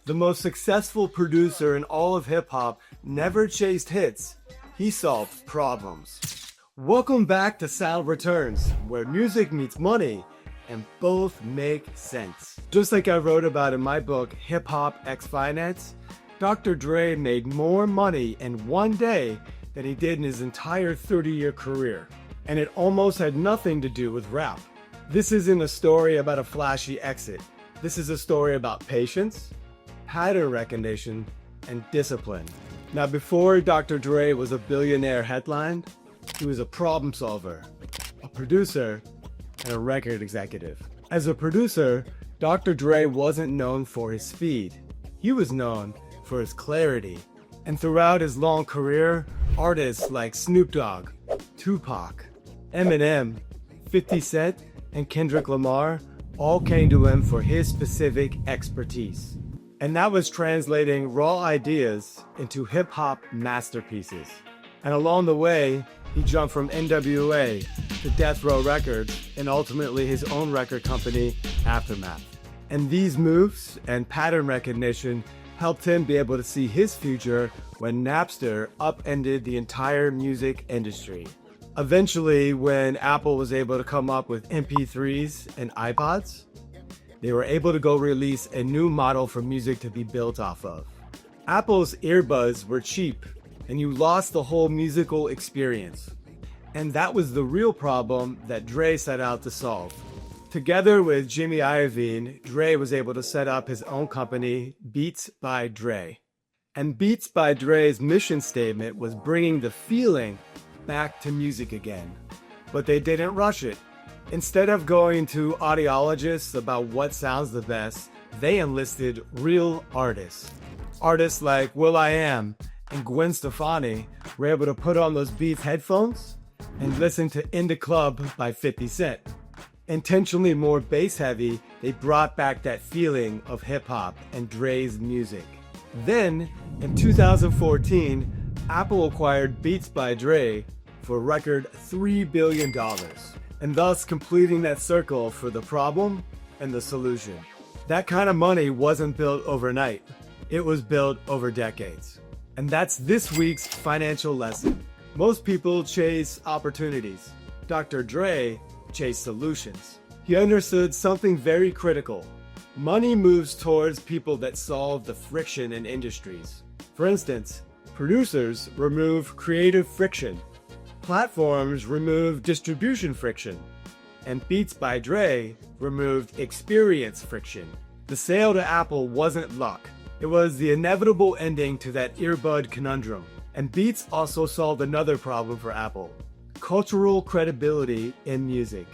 The most successful producer in all of hip-hop never chased hits, he solved problems. Welcome back to Sound Returns, where music meets money and both make sense. Just like I wrote about in my book, Hip Hop X Finance, Dr. Dre made more money in one day than he did in his entire 30-year career. And it almost had nothing to do with rap. This isn't a story about a flashy exit. This is a story about patience, pattern recognition, and discipline. Now, before Dr. Dre was a billionaire headline, he was a problem solver, a producer, and a record executive. As a producer, Dr. Dre wasn't known for his speed. He was known for his clarity. And throughout his long career, artists like Snoop Dogg, Tupac, Eminem, 50 Cent, and Kendrick Lamar all came to him for his specific expertise. And that was translating raw ideas into hip-hop masterpieces. And along the way, he jumped from NWA to Death Row Records and ultimately his own record company, Aftermath. And these moves and pattern recognition helped him be able to see his future when Napster upended the entire music industry. Eventually, when Apple was able to come up with MP3s and iPods, they were able to go release a new model for music to be built off of. Apple's earbuds were cheap, and you lost the whole musical experience. And that was the real problem that Dre set out to solve. Together with Jimmy Iovine, Dre was able to set up his own company, Beats by Dre. And Beats by Dre's mission statement was bringing the feeling back to music again. But they didn't rush it. Instead of going to audiologists about what sounds the best, they enlisted real artists. Artists like will.i.am and Gwen Stefani were able to put on those Beats headphones and listen to In the Club by 50 Cent. Intentionally more bass heavy, they brought back that feeling of hip hop and Dre's music. Then, in 2014, Apple acquired Beats by Dre for a record $3 billion, and thus completing that circle for the problem and the solution. That kind of money wasn't built overnight. It was built over decades. And that's this week's financial lesson. Most people chase opportunities. Dr. Dre chased solutions. He understood something very critical. Money moves towards people that solve the friction in industries. For instance, producers remove creative friction. Platforms remove distribution friction. And Beats by Dre removed experience friction. The sale to Apple wasn't luck. It was the inevitable ending to that earbud conundrum. And Beats also solved another problem for Apple: cultural credibility in music.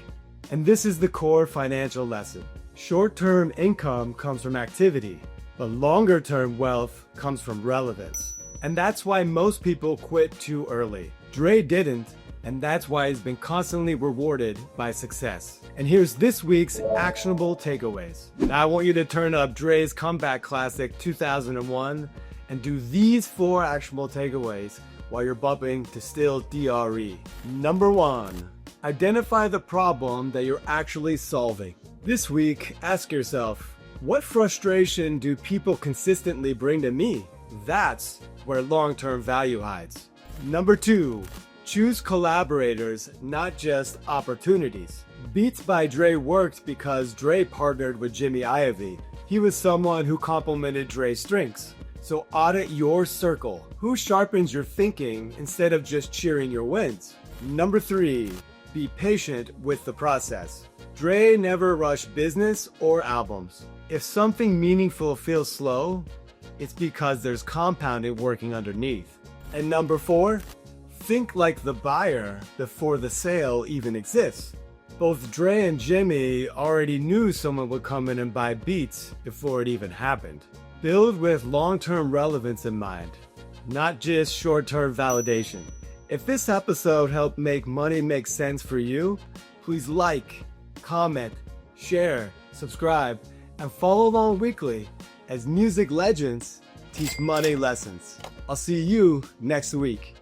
And this is the core financial lesson. Short-term income comes from activity, but longer-term wealth comes from relevance. And that's why most people quit too early. Dre didn't, and that's why he's been constantly rewarded by success. And here's this week's Actionable Takeaways. Now I want you to turn up Dre's comeback classic 2001 and do these 4 actionable takeaways while you're bumping to Still DRE. Number 1, identify the problem that you're actually solving. This week, ask yourself, what frustration do people consistently bring to me? That's where long-term value hides. Number 2, choose collaborators, not just opportunities. Beats by Dre worked because Dre partnered with Jimmy Iovine. He was someone who complemented Dre's strengths. So audit your circle. Who sharpens your thinking instead of just cheering your wins? Number 3, be patient with the process. Dre never rushed business or albums. If something meaningful feels slow, it's because there's compounding working underneath. And number 4, think like the buyer before the sale even exists. Both Dre and Jimmy already knew someone would come in and buy beats before it even happened. Build with long-term relevance in mind, not just short-term validation. If this episode helped make money make sense for you, please like, comment, share, subscribe, and follow along weekly as music legends teach money lessons. I'll see you next week.